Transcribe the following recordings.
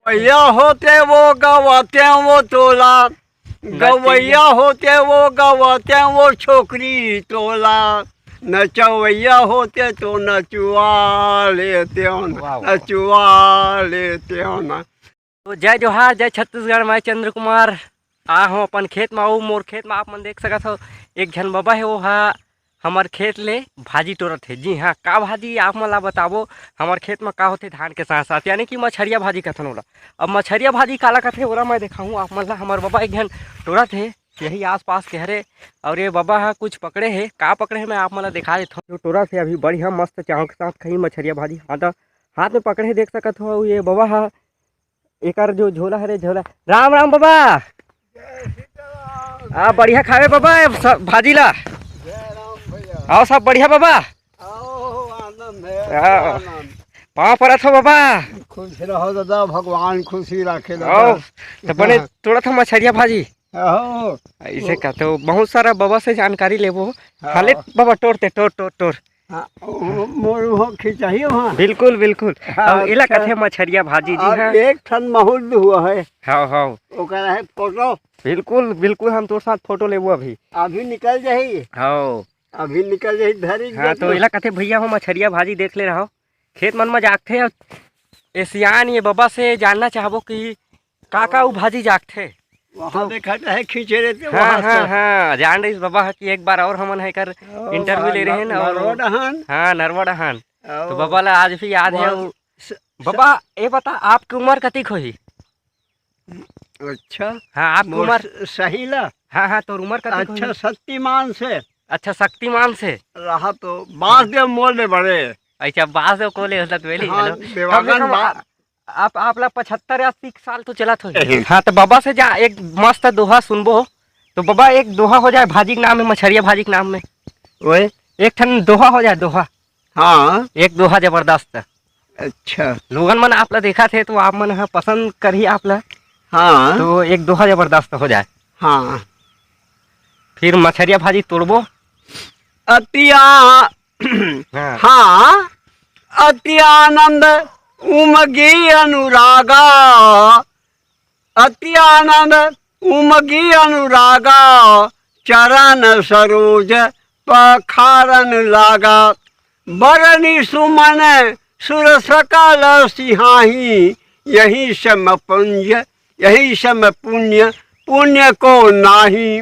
गवैया होते वो गवाते वो तोला, गवैया होते वो गवाते वो छोकरी तोला, नचवैया होते तो नचुआ लेते हो नचुआ लेते हो ना। तो जय जोहार, जय छत्तीसगढ़। मैं चंद्र कुमार आ हूँ अपन खेत में। आऊ मोर खेत में आप मन देख सकत हो एक झन बाबा है, वो हा हमार खेत ले भाजी टोरत है। जी हाँ, का भाजी आप मन ला बताबो। हमार खेत में का होते धान के साथ साथ, यानी कि मछरिया भाजी कथन ओला। अब मछरिया भाजी काला कथे ओला मैं दिखाऊँ आप मन ला। हमार बाबा एक झन टोरत है यही आस पास के हरे, और ये बाबा हा कुछ पकड़े है। का पकड़े है मैं आप मन ला दिखा देता हूँ। जो टोरत है अभी बढ़िया मस्त चावल के साथ खाई मछरिया भाजी। हाथ में पकड़े देख सकत हो। ये बाबा हा एकर जो झोला है रे झोला। राम राम बाबा। बढ़िया खावे बाबा सब भाजी ला। आओ सब बढ़िया बाबा। पाँव परत हो बाबा। खुश रहो दादा, भगवान खुशी रखे। तो बने थोड़ा था मछरिया भाजी ऐसे का। तो बहुत सारा बाबा से जानकारी लेबो। खाले बाबा तोड़ते तोड़ तोड़ तोड़ मोर खिंचाई वहाँ। बिल्कुल बिल्कुल। अब इला कथे मछरिया भाजी। जी हाँ, एक ठन महूल हुआ है। हाँ हाँ ओकरा है फोटो। बिल्कुल बिल्कुल, हम तोर साथ फोटो लेबो अभी। अभी निकल जाही। हाँ अभी निकल जाही धरी। हाँ, तो इला कथे भैया हो मछरिया भाजी देख ले रहो। खेत मन में जागथे एशियान। ये बाबा से जानना चाहबो कि का वो भाजी जागथे। वहाँ देखा है खींचे रहते। हाँ हाँ हाँ, जान रही बाबा कि एक बार और हमन है कर इंटरव्यू ले रहे हैं ना। हाँ नरवा डहान। तो बाबा ला आज भी याद है। बाबा ये बता आपकी उम्र कतिक होही? अच्छा हाँ, आपकी उम्र सही ला। हाँ हाँ, तो उम्र कतिक? अच्छा शक्तिमान से। अच्छा शक्तिमान से रहा तो बांस दे मोल बड़े। अच्छा बास को ले होता वेली। आप ला 75-80 साल तो चला था। हाँ, तो बाबा से जा एक मस्त दोहा सुनबो। तो बाबा एक दोहा हो जाए भाजी के नाम में, मछरिया भाजी के नाम में। ओए एक ठन दोहा हो जाए, दोहा। हाँ एक दोहा जबरदस्त। अच्छा लोगन मन आप ला देखा थे तो आप मन हाँ पसंद करी आप ला। हाँ तो एक दोहा जबरदस्त हो जाए। हाँ फिर मछरिया भाजी तोड़बो। अतिया हाँ हाँ अति आनंद उमगी अनुरागा, अति आनंद उमगी अनुरागा, चरण सरोज पखारन लागा, बरनी सुमन सुर सकल सिहाही, यही सम पुंज यही सम पुण्य पुण्य को नाही।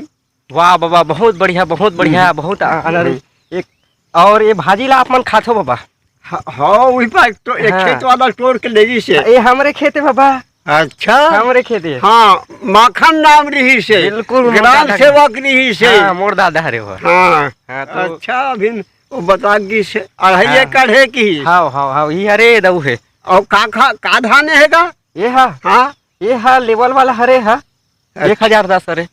वाह बाबा, बहुत बढ़िया बहुत बढ़िया, बहुत आनंद। एक और ये भाजी ला आप मन खाथो बाबा? हाँ वही पर तो एक खेत वाला तोड़ के लेगी से। ये हमारे खेत है बाबा। अच्छा हमारे खेत है। हाँ माखन नाम रही से। बिल्कुल ग्राम सेवक रही से। हाँ, मोर दादा हरे हो। हाँ, हाँ तो अच्छा अभी वो बतागी से 2.5 एकड़ है की। हाँ हाँ हाँ, ये हरे दऊ है। और का धान है ये हाँ ये हाँ लेवल वाला हरे है। 1010 हरे।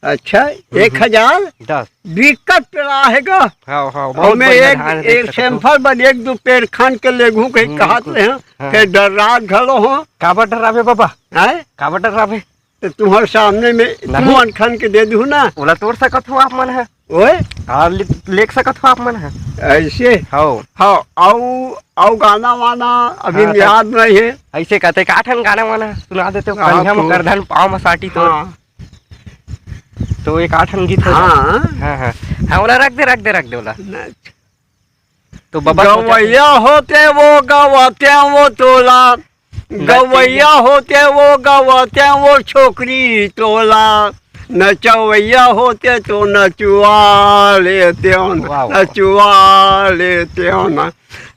अच्छा 1010 दिक्कत पेड़ा है गा। हाँ हाँ, और मैं एक सैंपल बन 1-2 पेड़ खान के ले घूँ कहीं कहते हैं फिर डरात घलो हो। काबर डरावे बाबा? है काबर डरावे? तो तुम्हारे सामने में तुम खान के दे दूँ ना। बोला तोड़ सकत हो आप मन है। ओए हाँ ले सकत हो आप मन है ऐसे। हाँ हाँ आओ गाना वाना अभी याद नहीं है। ऐसे कहते काठन गाना वाना सुना देते हो। कंधा में करधन पाँव में साटी तो एक 8 गीत हो। हाँ हाँ हाँ, बोला रख दे बोला। तो बाबा गवैया होते वो गवाते वो तोला, गवैया होते वो गवाते वो छोकरी तोला, नचवैया होते तो नचुआ लेते हो नचुआ लेते हो ना,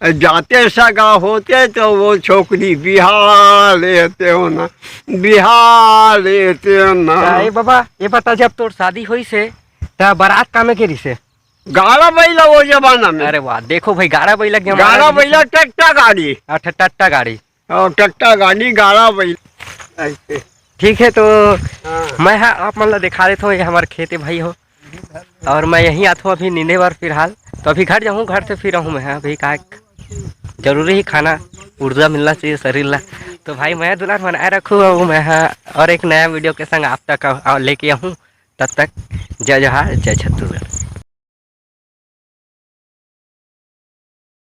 जाते सगा होते तो वो छोकरी बिहार लेते हो ना बिहार लेते हो ना। बाबा ये बता, जब तोर शादी हुई से तब बारात कामे के रिसे? गाड़ा बैला वो जमाना में। अरे वाह, देखो भाई गाड़ा बैला ट्रैक्टर गाड़ी। अच्छा टट्टा गाड़ी और ट्रैक्टर गाड़ी गाड़ा बैला ऐसे। ठीक है, तो मैं हाँ आप मतलब दिखा देता हूँ। ये हमारे खेते भाई हो, और मैं यहीं आता हूँ अभी नींदे बार फिलहाल। तो अभी घर जाऊँ, घर से फिर मैं अभी का जरूरी ही खाना ऊर्जा मिलना चाहिए शरीर ला। तो भाई मैं दुलार बनाए रखूँ मैं हाँ, और एक नया वीडियो के संग आप तक लेके आऊँ। तब तक जय जोहार, जय छत्तीसगढ़।